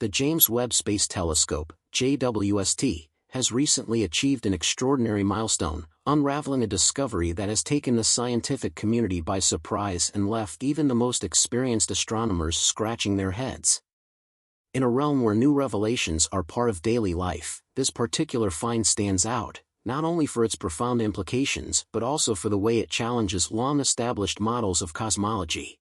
The James Webb Space Telescope, JWST, has recently achieved an extraordinary milestone, unraveling a discovery that has taken the scientific community by surprise and left even the most experienced astronomers scratching their heads. In a realm where new revelations are part of daily life, this particular find stands out, not only for its profound implications but also for the way it challenges long-established models of cosmology.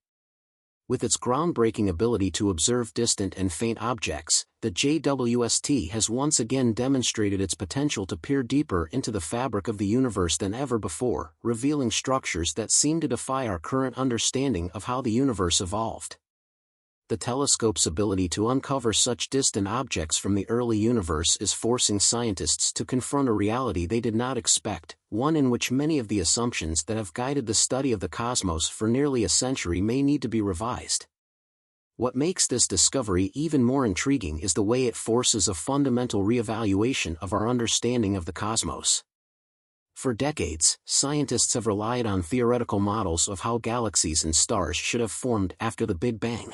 With its groundbreaking ability to observe distant and faint objects, the JWST has once again demonstrated its potential to peer deeper into the fabric of the universe than ever before, revealing structures that seem to defy our current understanding of how the universe evolved. The telescope's ability to uncover such distant objects from the early universe is forcing scientists to confront a reality they did not expect, one in which many of the assumptions that have guided the study of the cosmos for nearly a century may need to be revised. What makes this discovery even more intriguing is the way it forces a fundamental reevaluation of our understanding of the cosmos. For decades, scientists have relied on theoretical models of how galaxies and stars should have formed after the Big Bang.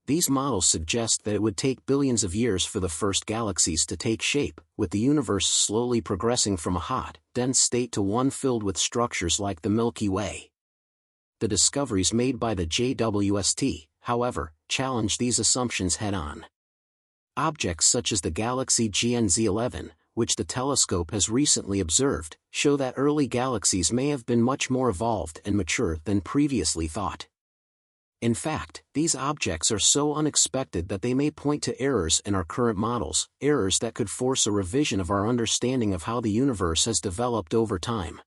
These models suggest that it would take billions of years for the first galaxies to take shape, with the universe slowly progressing from a hot, dense state to one filled with structures like the Milky Way. The discoveries made by the JWST, however, challenge these assumptions head-on. Objects such as the galaxy GN-z11, which the telescope has recently observed, show that early galaxies may have been much more evolved and mature than previously thought. In fact, these objects are so unexpected that they may point to errors in our current models, errors that could force a revision of our understanding of how the universe has developed over time.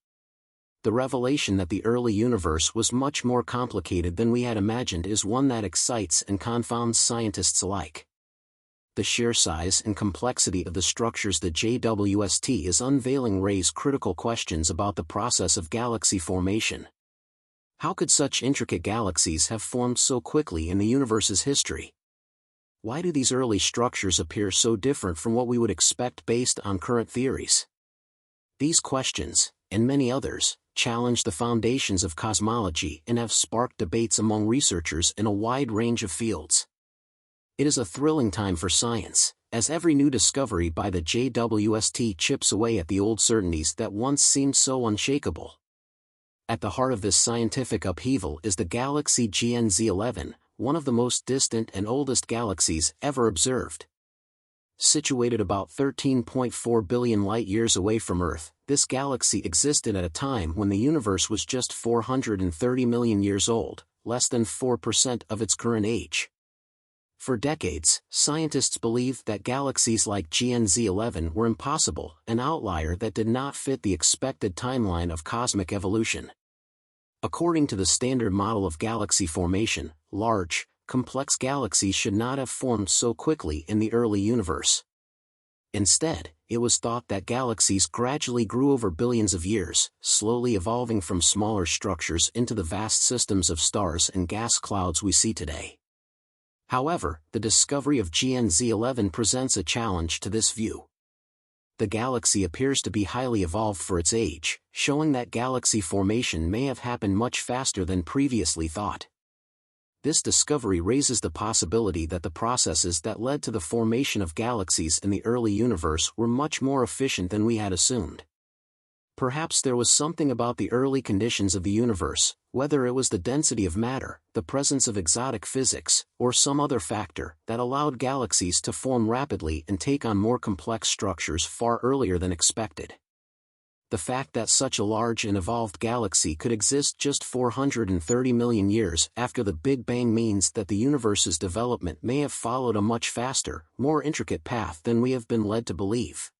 The revelation that the early universe was much more complicated than we had imagined is one that excites and confounds scientists alike. The sheer size and complexity of the structures the JWST is unveiling raise critical questions about the process of galaxy formation. How could such intricate galaxies have formed so quickly in the universe's history? Why do these early structures appear so different from what we would expect based on current theories? These questions, and many others, challenge the foundations of cosmology and have sparked debates among researchers in a wide range of fields. It is a thrilling time for science, as every new discovery by the JWST chips away at the old certainties that once seemed so unshakable. At the heart of this scientific upheaval is the galaxy GN-z11, one of the most distant and oldest galaxies ever observed. Situated about 13.4 billion light-years away from Earth, this galaxy existed at a time when the universe was just 430 million years old, less than 4% of its current age. For decades, scientists believed that galaxies like GN-z11 were impossible, an outlier that did not fit the expected timeline of cosmic evolution. According to the standard model of galaxy formation, large, complex galaxies should not have formed so quickly in the early universe. Instead, it was thought that galaxies gradually grew over billions of years, slowly evolving from smaller structures into the vast systems of stars and gas clouds we see today. However, the discovery of GN-z11 presents a challenge to this view. The galaxy appears to be highly evolved for its age, showing that galaxy formation may have happened much faster than previously thought. This discovery raises the possibility that the processes that led to the formation of galaxies in the early universe were much more efficient than we had assumed. Perhaps there was something about the early conditions of the universe, whether it was the density of matter, the presence of exotic physics, or some other factor, that allowed galaxies to form rapidly and take on more complex structures far earlier than expected. The fact that such a large and evolved galaxy could exist just 430 million years after the Big Bang means that the universe's development may have followed a much faster, more intricate path than we have been led to believe.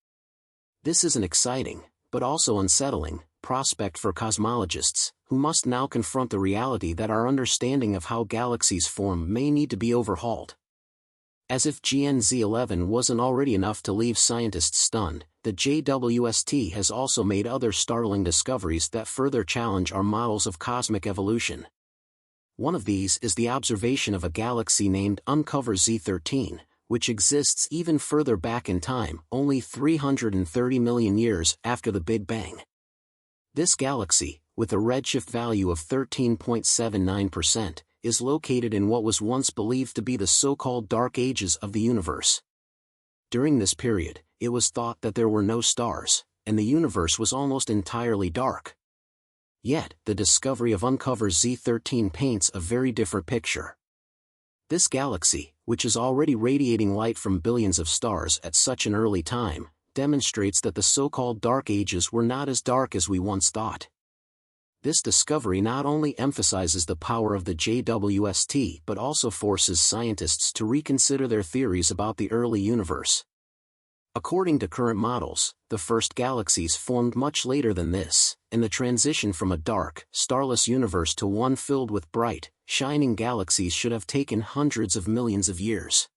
This is an exciting, but also unsettling, prospect for cosmologists, who must now confront the reality that our understanding of how galaxies form may need to be overhauled. As if GN-z11 wasn't already enough to leave scientists stunned, the JWST has also made other startling discoveries that further challenge our models of cosmic evolution. One of these is the observation of a galaxy named Uncover-z13, which exists even further back in time, only 330 million years after the Big Bang. This galaxy, with a redshift value of 13.79%, is located in what was once believed to be the so-called dark ages of the universe. During this period, it was thought that there were no stars, and the universe was almost entirely dark. Yet, the discovery of Uncover-z13 paints a very different picture. This galaxy, which is already radiating light from billions of stars at such an early time, demonstrates that the so-called dark ages were not as dark as we once thought. This discovery not only emphasizes the power of the JWST but also forces scientists to reconsider their theories about the early universe. According to current models, the first galaxies formed much later than this, and the transition from a dark, starless universe to one filled with bright, shining galaxies should have taken hundreds of millions of years.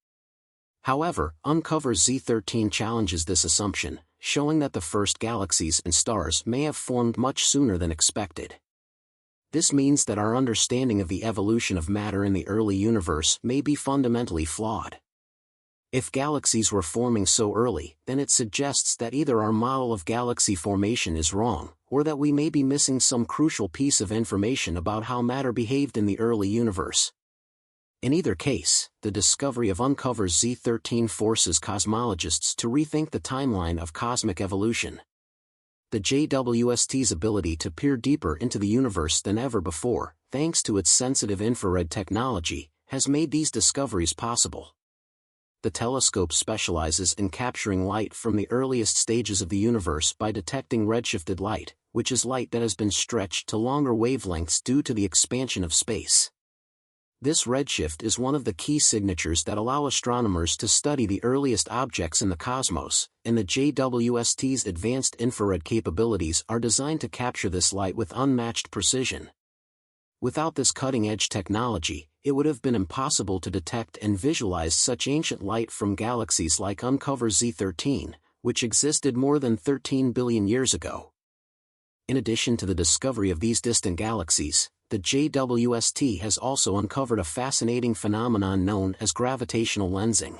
However, Uncover-z13 challenges this assumption, showing that the first galaxies and stars may have formed much sooner than expected. This means that our understanding of the evolution of matter in the early universe may be fundamentally flawed. If galaxies were forming so early, then it suggests that either our model of galaxy formation is wrong, or that we may be missing some crucial piece of information about how matter behaved in the early universe. In either case, the discovery of Uncover-z13 forces cosmologists to rethink the timeline of cosmic evolution. The JWST's ability to peer deeper into the universe than ever before, thanks to its sensitive infrared technology, has made these discoveries possible. The telescope specializes in capturing light from the earliest stages of the universe by detecting redshifted light, which is light that has been stretched to longer wavelengths due to the expansion of space. This redshift is one of the key signatures that allow astronomers to study the earliest objects in the cosmos, and the JWST's advanced infrared capabilities are designed to capture this light with unmatched precision. Without this cutting-edge technology, it would have been impossible to detect and visualize such ancient light from galaxies like Uncover-z13, which existed more than 13 billion years ago. In addition to the discovery of these distant galaxies, the JWST has also uncovered a fascinating phenomenon known as gravitational lensing.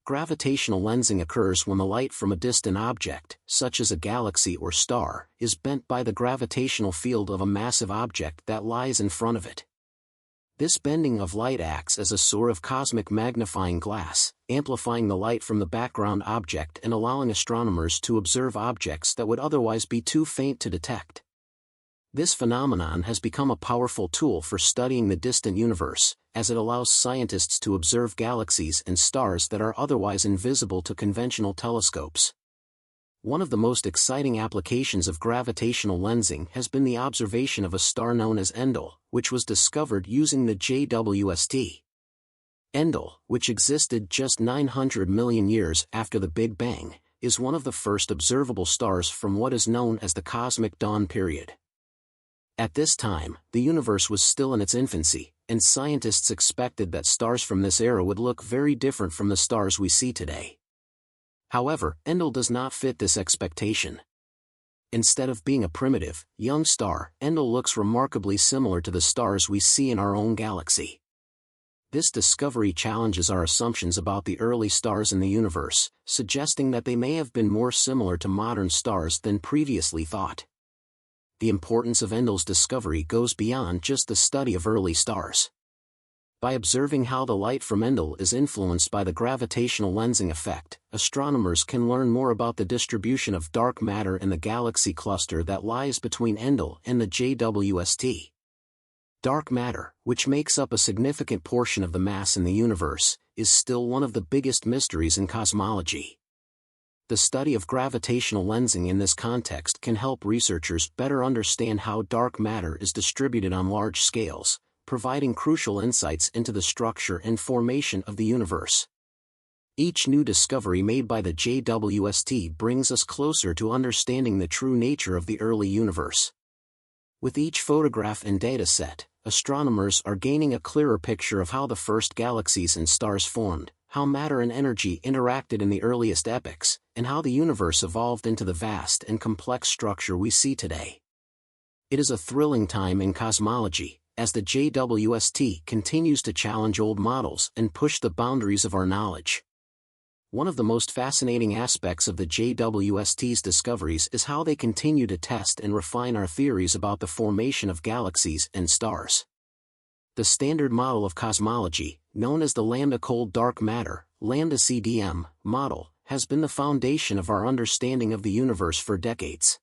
Gravitational lensing occurs when the light from a distant object, such as a galaxy or star, is bent by the gravitational field of a massive object that lies in front of it. This bending of light acts as a sort of cosmic magnifying glass, amplifying the light from the background object and allowing astronomers to observe objects that would otherwise be too faint to detect. This phenomenon has become a powerful tool for studying the distant universe, as it allows scientists to observe galaxies and stars that are otherwise invisible to conventional telescopes. One of the most exciting applications of gravitational lensing has been the observation of a star known as Endel, which was discovered using the JWST. Endel, which existed just 900 million years after the Big Bang, is one of the first observable stars from what is known as the cosmic dawn period. At this time, the universe was still in its infancy, and scientists expected that stars from this era would look very different from the stars we see today. However, Endel does not fit this expectation. Instead of being a primitive, young star, Endel looks remarkably similar to the stars we see in our own galaxy. This discovery challenges our assumptions about the early stars in the universe, suggesting that they may have been more similar to modern stars than previously thought. The importance of Endel's discovery goes beyond just the study of early stars. By observing how the light from Endel is influenced by the gravitational lensing effect, astronomers can learn more about the distribution of dark matter in the galaxy cluster that lies between Endel and the JWST. Dark matter, which makes up a significant portion of the mass in the universe, is still one of the biggest mysteries in cosmology. The study of gravitational lensing in this context can help researchers better understand how dark matter is distributed on large scales, providing crucial insights into the structure and formation of the universe. Each new discovery made by the JWST brings us closer to understanding the true nature of the early universe. With each photograph and data set, astronomers are gaining a clearer picture of how the first galaxies and stars formed, how matter and energy interacted in the earliest epochs, and how the universe evolved into the vast and complex structure we see today. It is a thrilling time in cosmology, as the JWST continues to challenge old models and push the boundaries of our knowledge. One of the most fascinating aspects of the JWST's discoveries is how they continue to test and refine our theories about the formation of galaxies and stars. The standard model of cosmology, known as the lambda cold dark matter, lambda CDM, model, has been the foundation of our understanding of the universe for decades.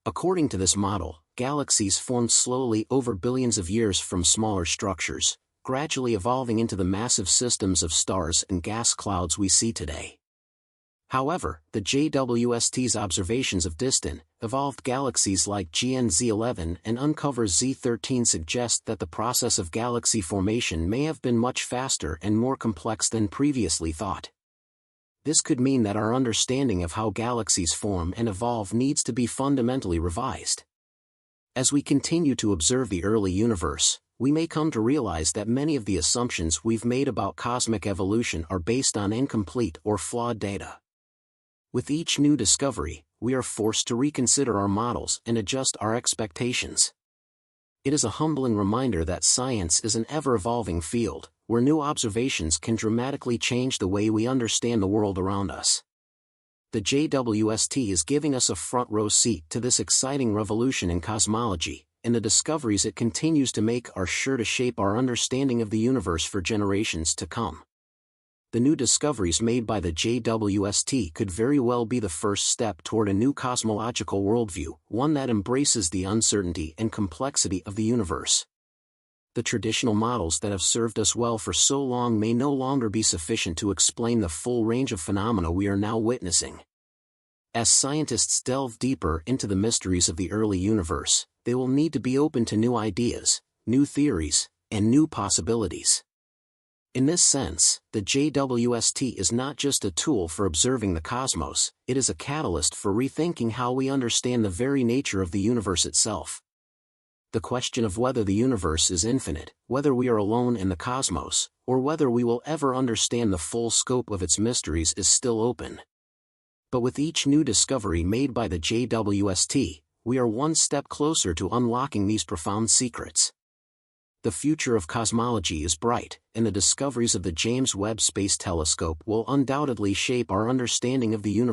According to this model, galaxies formed slowly over billions of years from smaller structures, gradually evolving into the massive systems of stars and gas clouds we see today. However, the JWST's observations of distant, evolved galaxies like GN-z11 and Uncover-z13 suggest that the process of galaxy formation may have been much faster and more complex than previously thought. This could mean that our understanding of how galaxies form and evolve needs to be fundamentally revised. As we continue to observe the early universe, we may come to realize that many of the assumptions we've made about cosmic evolution are based on incomplete or flawed data. With each new discovery, we are forced to reconsider our models and adjust our expectations. It is a humbling reminder that science is an ever-evolving field, where new observations can dramatically change the way we understand the world around us. The JWST is giving us a front-row seat to this exciting revolution in cosmology, and the discoveries it continues to make are sure to shape our understanding of the universe for generations to come. The new discoveries made by the JWST could very well be the first step toward a new cosmological worldview, one that embraces the uncertainty and complexity of the universe. The traditional models that have served us well for so long may no longer be sufficient to explain the full range of phenomena we are now witnessing. As scientists delve deeper into the mysteries of the early universe, they will need to be open to new ideas, new theories, and new possibilities. In this sense, the JWST is not just a tool for observing the cosmos, it is a catalyst for rethinking how we understand the very nature of the universe itself. The question of whether the universe is infinite, whether we are alone in the cosmos, or whether we will ever understand the full scope of its mysteries is still open. But with each new discovery made by the JWST, we are one step closer to unlocking these profound secrets. The future of cosmology is bright, and the discoveries of the James Webb Space Telescope will undoubtedly shape our understanding of the universe.